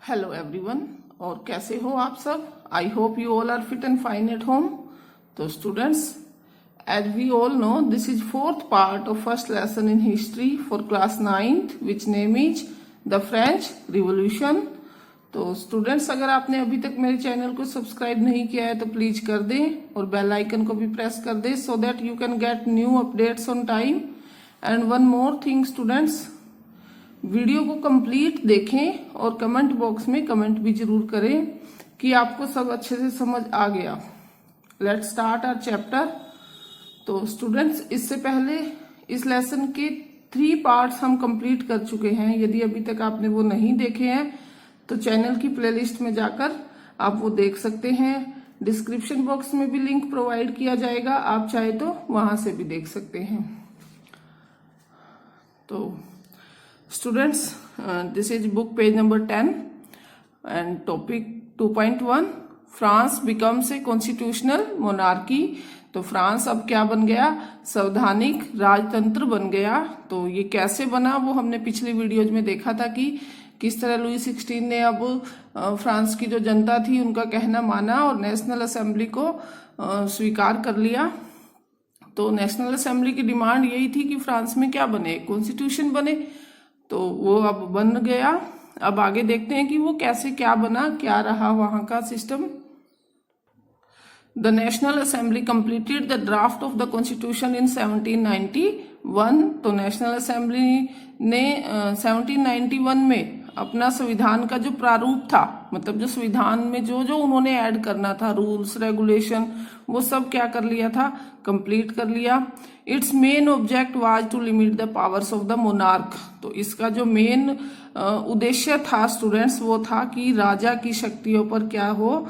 Hello everyone, और कैसे हो आप सब। I hope you all are fit and fine at home. तो students, as we all know, this is fourth part of first lesson in history for class 9th which name is the French Revolution. तो students, अगर आपने अभी तक मेरे channel को subscribe नहीं किया है तो प्लीज कर दें और बेल आइकन को भी प्रेस कर दें so that you can get new updates on time. And one more thing students, video को कंप्लीट देखें और कमेंट बॉक्स में कमेंट भी जरूर करें कि आपको सब अच्छे से समझ आ गया। Let's start our chapter. तो स्टूडेंट्स, इससे पहले इस लेसन के 3 पार्ट्स हम कंप्लीट कर चुके हैं। यदि अभी तक आपने वो नहीं देखे हैं तो चैनल की प्लेलिस्ट में जाकर आप वो देख सकते हैं। डिस्क्रिप्शन बॉक्स में भी लिंक प्रोवाइड किया जाएगा, आप चाहे तो वहां से भी देख सकते हैं। तो students, this is book page number 10 and topic 2.1 France becomes a constitutional monarchy। तो फ्रांस अब क्या बन गया? संवैधानिक राजतंत्र बन गया। तो ये कैसे बना वो हमने पिछली वीडियोज में देखा था कि किस तरह लुई 16 ने अब फ्रांस की जो जनता थी उनका कहना माना और नेशनल असेंबली को स्वीकार कर लिया। तो नेशनल असेंबली की डिमांड यही थी कि फ्रांस में क्या बने? कॉन्स्टिट्यूशन बने। तो वो अब बन गया। अब आगे देखते हैं कि वो कैसे क्या बना, क्या रहा वहां का system. The national assembly completed the draft of the constitution in 1791। तो नेशनल असेंबली ने 1791 में अपना संविधान का जो प्रारूप था, मतलब जो संविधान में जो जो उन्होंने ऐड करना था, रूल्स रेगुलेशन, वो सब क्या कर लिया था? कंप्लीट कर लिया। Its main object was to limit the powers of the monarch. तो इसका जो मेन उद्देश्य था स्टूडेंट्स, वो था कि राजा की शक्तियों पर क्या हो?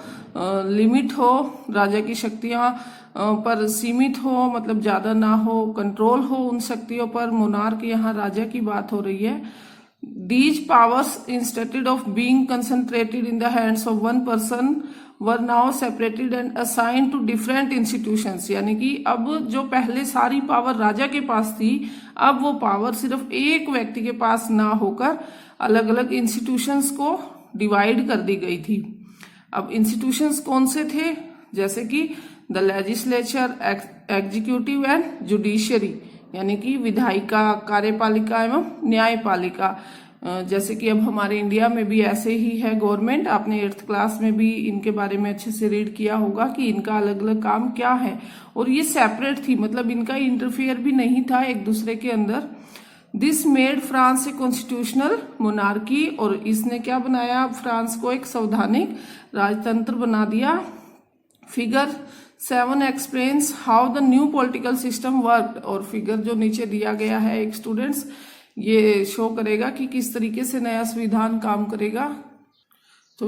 लिमिट हो, राजा की शक्तियां पर सीमित हो, मतलब ज्यादा ना हो, कंट्रोल हो उन शक्तियों पर। मोनार्क, यहाँ राजा की बात हो रही है। These powers, instead of being concentrated in the hands of one person, were now separated and assigned to different institutions। यानी कि अब जो पहले सारी पावर राजा के पास थी, अब वो पावर सिर्फ एक व्यक्ति के पास ना होकर अलग अलग इंस्टीट्यूशंस को डिवाइड कर दी गई थी। अब इंस्टीट्यूशंस कौन से थे? जैसे कि the legislature, executive and judiciary, यानी कि विधायिका, कार्यपालिका एवं न्यायपालिका। जैसे कि अब हमारे इंडिया में भी ऐसे ही है गवर्नमेंट। आपने 8th क्लास में भी इनके बारे में अच्छे से रीड किया होगा कि इनका अलग अलग काम क्या है, और ये सेपरेट थी, मतलब इनका इंटरफेयर भी नहीं था एक दूसरे के अंदर। This made France a constitutional monarchy. और इसने क्या बनाया? फ्रांस को एक संवैधानिक राजतंत्र बना दिया। Figure 7 explains how the new political system work. और फिगर जो नीचे दिया गया है एक स्टूडेंट्स, ये शो करेगा कि किस तरीके से नया संविधान काम करेगा। तो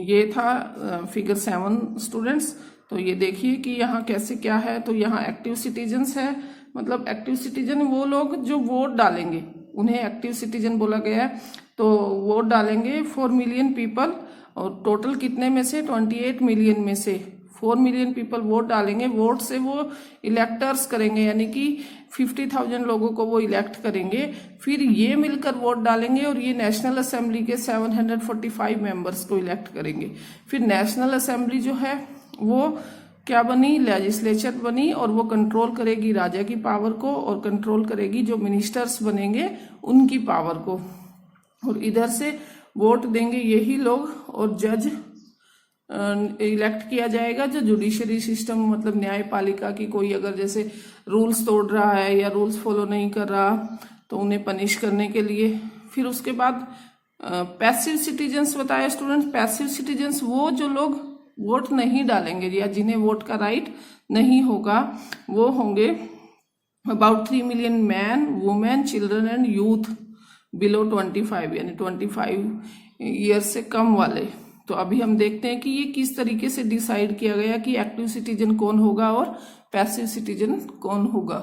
ये था फिगर 7 स्टूडेंट्स। तो ये देखिए कि यहाँ कैसे क्या है। तो यहाँ एक्टिव सिटीजन्स है, मतलब एक्टिव सिटीजन वो लोग जो वोट डालेंगे, उन्हें एक्टिव सिटीजन बोला गया है। तो वोट डालेंगे 4 मिलियन पीपल, और टोटल कितने में से? 28 मिलियन में से 4 मिलियन पीपल वोट डालेंगे। वोट से वो इलेक्टर्स करेंगे, यानी कि 50,000 लोगों को वो इलेक्ट करेंगे। फिर ये मिलकर वोट डालेंगे और ये नेशनल असेंबली के 745 मेंबर्स को इलेक्ट करेंगे। फिर नेशनल असेंबली जो है वो क्या बनी? लेजिस्लेचर बनी, और वो कंट्रोल करेगी राजा की पावर को और कंट्रोल करेगी जो मिनिस्टर्स बनेंगे उनकी पावर को। और इधर से वोट देंगे यही लोग, और जज इलेक्ट किया जाएगा जो जुडिशरी सिस्टम, मतलब न्यायपालिका की कोई अगर जैसे रूल्स तोड़ रहा है या रूल्स फॉलो नहीं कर रहा तो उन्हें पनिश करने के लिए। फिर उसके बाद पैसिव सिटीजन्स बताया स्टूडेंट्स। पैसिव सिटीजन्स वो जो लोग वोट नहीं डालेंगे या जिन्हें वोट का राइट नहीं होगा, वो होंगे about 3 million man, women, children and youth below 25, यानी 25 ईयर्स से कम वाले। तो अभी हम देखते हैं कि ये किस तरीके से डिसाइड किया गया कि एक्टिव सिटीजन कौन होगा और पैसिव सिटीजन कौन होगा।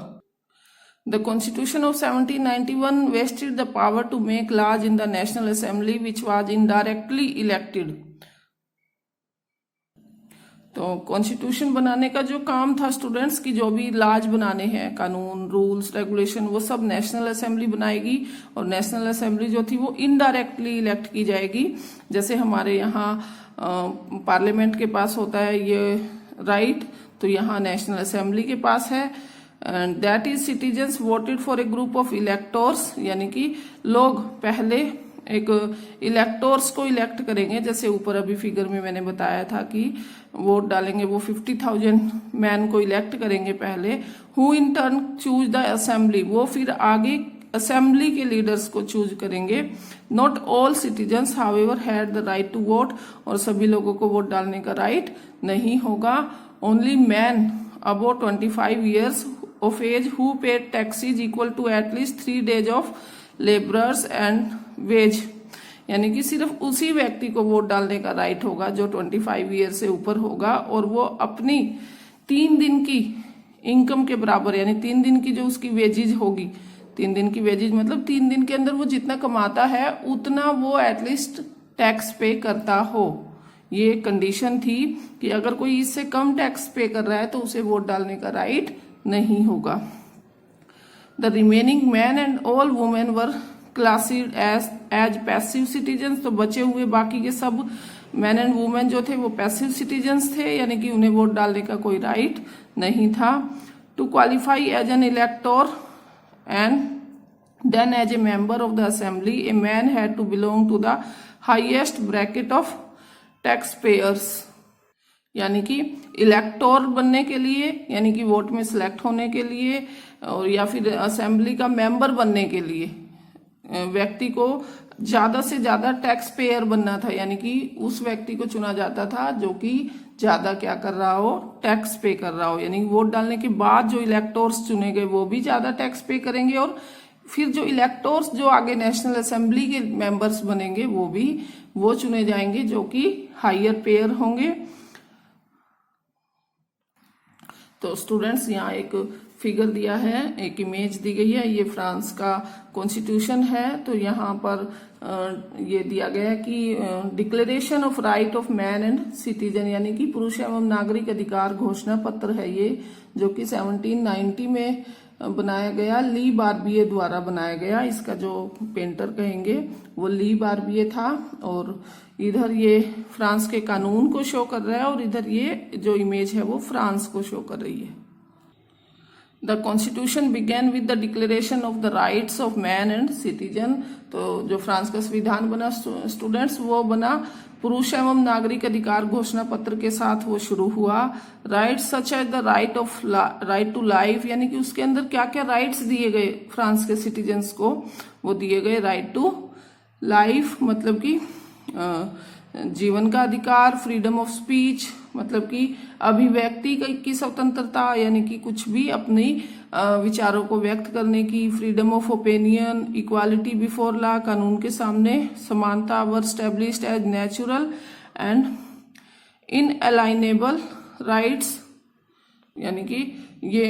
The constitution of 1791 vested the power to make laws in the national assembly which was indirectly elected. तो कॉन्स्टिट्यूशन बनाने का जो काम था स्टूडेंट्स की, जो भी लॉज बनाने हैं, कानून, रूल्स, रेगुलेशन, वो सब नेशनल असेंबली बनाएगी। और नेशनल असेंबली जो थी वो इनडायरेक्टली इलेक्ट की जाएगी। जैसे हमारे यहाँ पार्लियामेंट के पास होता है ये राइट, तो यहाँ नेशनल असेंबली के पास है। And that is citizens voted for a group of electors, यानी कि लोग पहले एक इलेक्टोर्स को इलेक्ट करेंगे। जैसे ऊपर अभी फिगर में मैंने बताया था कि वोट डालेंगे, वो 50,000 मैन को इलेक्ट करेंगे पहले, who in turn choose the assembly, वो फिर आगे असेंबली के लीडर्स को चूज करेंगे। Not all citizens however had the right to vote, और सभी लोगों को वोट डालने का राइट नहीं होगा। Only man above 25 years of age who paid taxes equal to at least 3 days of labourers and wage, यानी कि सिर्फ उसी व्यक्ति को वोट डालने का राइट होगा जो 25 ईयर से ऊपर होगा, और वो अपनी 3 दिन की इनकम के बराबर, यानी 3 दिन की जो उसकी वेजेज होगी, 3 दिन की वेजेज मतलब 3 दिन के अंदर वो जितना कमाता है उतना वो एटलीस्ट टैक्स पे करता हो। ये कंडीशन थी कि अगर कोई इससे कम टैक्स पे कर रहा है तो उसे वोट डालने का राइट नहीं होगा। The remaining man and all women were classed as passive citizens, तो बचे हुए बाकी के सब मैन एंड वुमेन जो थे वो पैसिव सिटीजन्स थे, यानी कि उन्हें वोट डालने का कोई राइट नहीं था। To qualify as an elector and then as a member of the assembly, a man had to belong to the highest bracket of tax payers, यानी कि इलेक्टोर बनने के लिए, यानी कि वोट में सिलेक्ट होने के लिए, और या फिर असेंबली का मेंबर बनने के लिए व्यक्ति को ज्यादा से ज्यादा टैक्स पेयर बनना था, यानी कि उस व्यक्ति को चुना जाता था जो कि ज्यादा क्या कर रहा हो, टैक्स पे कर रहा हो। यानी वोट डालने के बाद जो इलेक्टोर्स चुने गए वो भी ज्यादा टैक्स पे करेंगे, और फिर जो इलेक्टोर्स जो आगे नेशनल असेंबली के मेंबर्स बनेंगे वो चुने जाएंगे जो कि हायर पेयर होंगे। तो स्टूडेंट्स यहाँ एक फिगर दिया है, एक इमेज दी गई है, ये फ्रांस का कॉन्स्टिट्यूशन है। तो यहाँ पर ये दिया गया है कि declaration of right of man and citizen, यानी कि पुरुष एवं नागरिक अधिकार घोषणा पत्र है ये, जो कि 1790 में बनाया गया, ली बार्बिए द्वारा बनाया गया। इसका जो पेंटर कहेंगे वो ली बार्बिए था। और इधर ये फ्रांस के कानून को शो कर रहा है, और इधर ये जो इमेज है वो फ्रांस को शो कर रही है। The constitution began with the declaration of the rights of man and citizen. तो जो फ्रांस का संविधान बना स्टूडेंट्स, वो बना पुरुष एवं नागरिक अधिकार घोषणा पत्र के साथ वो शुरू हुआ। Rights such as the right to life, यानी कि उसके अंदर क्या क्या राइट्स दिए गए फ्रांस के सिटीजन्स को, वो दिए गए राइट टू लाइफ मतलब कि जीवन का अधिकार, फ्रीडम ऑफ स्पीच मतलब कि अभिव्यक्ति की स्वतंत्रता, यानी कि कुछ भी अपनी विचारों को व्यक्त करने की, freedom of opinion, equality before law, कानून के सामने समानता, were established as natural and inalienable rights, यानी कि ये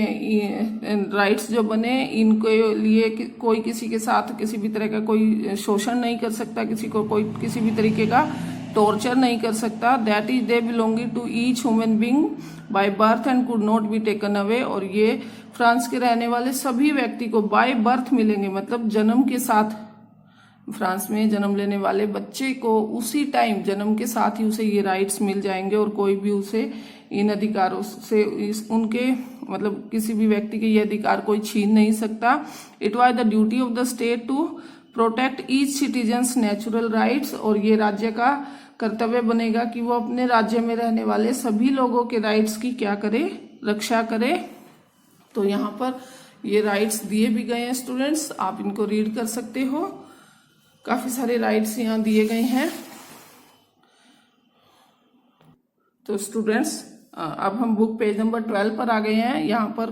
राइट्स जो बने इनके लिए कोई किसी के साथ किसी भी तरह का कोई शोषण नहीं कर सकता, किसी को कोई किसी भी तरीके का टॉर्चर नहीं कर सकता। That is they belonging to each human being by birth and could not be taken away. और ये फ्रांस के रहने वाले सभी व्यक्ति को बाय बर्थ मिलेंगे, मतलब जन्म के साथ, फ्रांस में जन्म लेने वाले बच्चे को उसी टाइम जन्म के साथ ही उसे ये राइट्स मिल जाएंगे, और कोई भी उसे इन अधिकारों से उनके मतलब किसी भी व्यक्ति के ये अधिकार कोई छीन नहीं सकता। It was the duty of the state to protect each citizen's natural rights. और ये राज्य का कर्तव्य बनेगा कि वो अपने राज्य में रहने वाले सभी लोगों के राइट्स की क्या करे, रक्षा करे। तो यहाँ पर ये राइट्स दिए भी गए हैं स्टूडेंट्स, आप इनको रीड कर सकते हो। काफी सारे राइट्स यहाँ दिए गए हैं। तो स्टूडेंट्स अब हम बुक पेज नंबर 12 पर आ गए हैं। यहाँ पर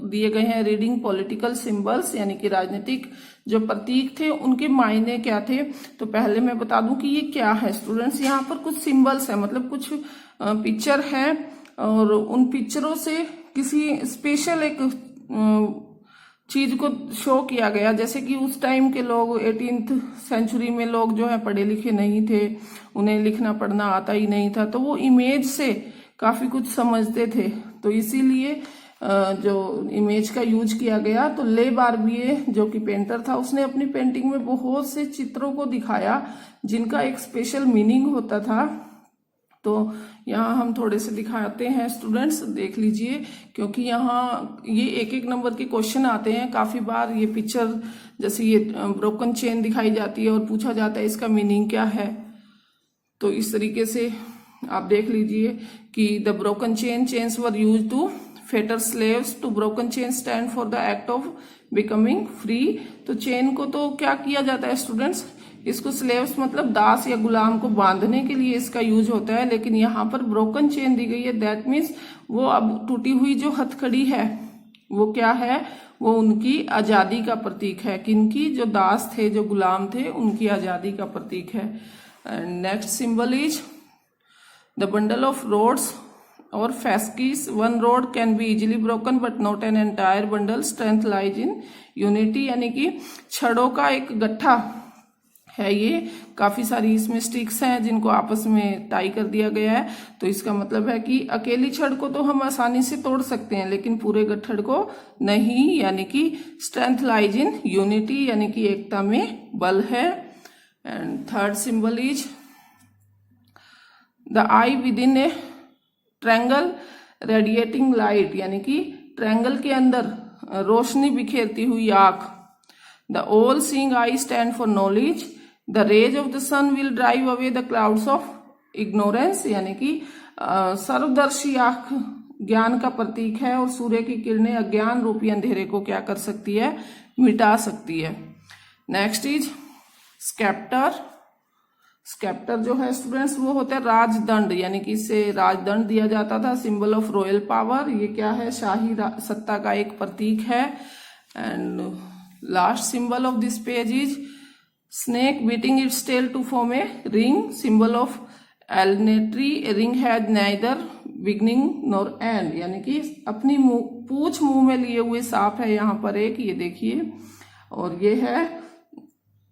दिए गए हैं रीडिंग पॉलिटिकल सिंबल्स, यानी कि राजनीतिक जो प्रतीक थे उनके मायने क्या थे। तो पहले मैं बता दूं कि ये क्या है स्टूडेंट्स। यहाँ पर कुछ सिंबल्स है, मतलब कुछ पिक्चर है, और उन पिक्चरों से किसी स्पेशल एक चीज को शो किया गया। जैसे कि उस टाइम के लोग 18th सेंचुरी में लोग जो है पढ़े लिखे नहीं थे, उन्हें लिखना पढ़ना आता ही नहीं था, तो वो इमेज से काफी कुछ समझते थे, तो इसीलिए जो इमेज का यूज किया गया। तो ले बार्बिए जो कि पेंटर था, उसने अपनी पेंटिंग में बहुत से चित्रों को दिखाया जिनका एक स्पेशल मीनिंग होता था। तो यहाँ हम थोड़े से दिखाते हैं स्टूडेंट्स, देख लीजिए, क्योंकि यहाँ ये एक एक नंबर के क्वेश्चन आते हैं काफी बार। ये पिक्चर जैसे ये ब्रोकन चेन दिखाई जाती है और पूछा जाता है इसका मीनिंग क्या है। तो इस तरीके से आप देख लीजिए कि the broken chains were use to fetter slaves to broken chain stand for the act of becoming free. तो चेन को तो क्या किया जाता है स्टूडेंट्स, इसको स्लेव्स मतलब दास या गुलाम को बांधने के लिए इसका यूज होता है, लेकिन यहाँ पर ब्रोकन चेन दी गई है, दैट मीन्स वो अब टूटी हुई जो हथकड़ी है वो क्या है, वो उनकी आजादी का प्रतीक है। किनकी, जो दास थे, जो गुलाम थे, उनकी आजादी का प्रतीक है। Next symbol is the bundle of rods और fasces. One rod can be easily broken but not an entire bundle, strength lies in unity. यानी कि छड़ों का एक गट्ठा है, ये काफी सारी इसमें स्टिक्स हैं जिनको आपस में टाई कर दिया गया है। तो इसका मतलब है कि अकेली छड़ को तो हम आसानी से तोड़ सकते हैं, लेकिन पूरे गट्ठड़ को नहीं। यानी कि स्ट्रेंथ लाइज इन यूनिटी, यानी कि एकता में बल है। And third symbol is the eye within a triangle radiating light, यानी कि ट्रायंगल के अंदर रोशनी बिखेरती हुई आंख। The all seeing eye stand for knowledge. The rays of the sun will drive away the clouds of ignorance, यानी कि सर्वदर्शी आंख ज्ञान का प्रतीक है और सूर्य की किरणें अज्ञान रूपी अंधेरे को क्या कर सकती है, मिटा सकती है। Next is sceptre. स्केप्टर जो है स्टूडेंट्स वो होता है राजदंड, यानी कि इससे राजदंड दिया जाता था, सिंबल ऑफ रॉयल पावर। ये क्या है, शाही सत्ता का एक प्रतीक है। And last symbol of this page is snake beating its tail to form a ring, symbol of alnetry. A ring has neither beginning nor end, यानी कि अपनी पूंछ मुंह में लिए हुए सांप है यहाँ पर एक, ये देखिए, और ये है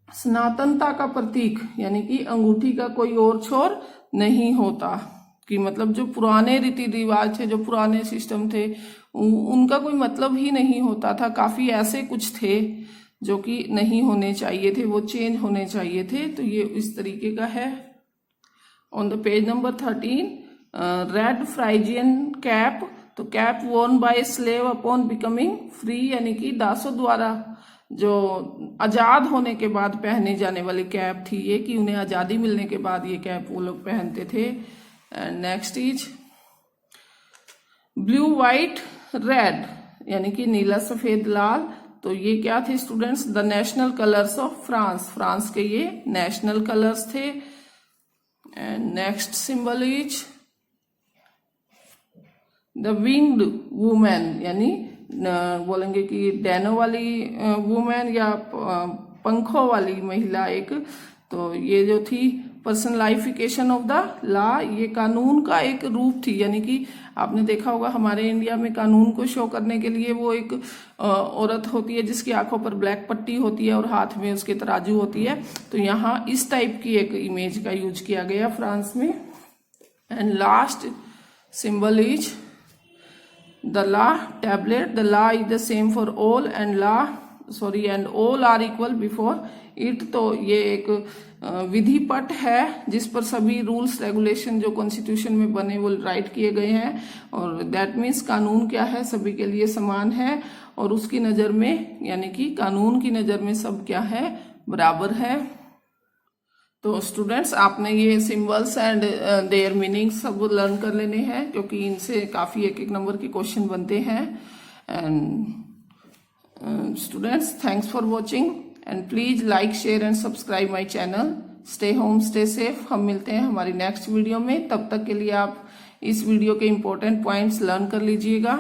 सनातनता का प्रतीक, यानी कि अंगूठी का कोई और छोर नहीं होता। कि मतलब जो पुराने रीति रिवाज थे, जो पुराने सिस्टम थे, उनका कोई मतलब ही नहीं होता था। काफी ऐसे कुछ थे जो कि नहीं होने चाहिए थे, वो चेंज होने चाहिए थे। तो ये इस तरीके का है। On the page number 13, red Phrygian cap. तो cap worn by slave upon becoming free, यानी कि दासों द्वारा जो आजाद होने के बाद पहने जाने वाली कैप थी ये, कि उन्हें आजादी मिलने के बाद ये कैप वो लोग पहनते थे। And next is blue white red, यानी कि नीला सफेद लाल। तो ये क्या थे students, the national colours of France. France के ये नेशनल कलर्स थे। And next symbol is the winged women, यानी बोलेंगे कि डैनो वाली वुमेन या पंखों वाली महिला एक। तो ये जो थी पर्सनलाइफिकेशन ऑफ द लॉ, ये कानून का एक रूप थी। यानी कि आपने देखा होगा हमारे इंडिया में कानून को शो करने के लिए वो एक औरत होती है जिसकी आंखों पर ब्लैक पट्टी होती है और हाथ में उसके तराजू होती है। तो यहाँ इस टाइप की एक इमेज का यूज किया गया फ्रांस में। And last symbol is the law tablet. The law is the same for all and all are equal before it. तो ये एक विधि पट है जिस पर सभी रूल्स रेगुलेशन जो कॉन्स्टिट्यूशन में बने वो राइट किए गए हैं। और दैट मीन्स कानून क्या है, सभी के लिए समान है, और उसकी नजर में, यानी कि कानून की नजर में सब क्या है, बराबर है। तो स्टूडेंट्स आपने ये सिंबल्स एंड देयर मीनिंग सब लर्न कर लेने हैं, क्योंकि इनसे काफी एक एक नंबर के क्वेश्चन बनते हैं। And students, thanks for watching and please like, share and subscribe my channel. Stay home, stay safe. हम मिलते हैं हमारी नेक्स्ट वीडियो में। तब तक के लिए आप इस वीडियो के इम्पोर्टेंट पॉइंट्स लर्न कर लीजिएगा।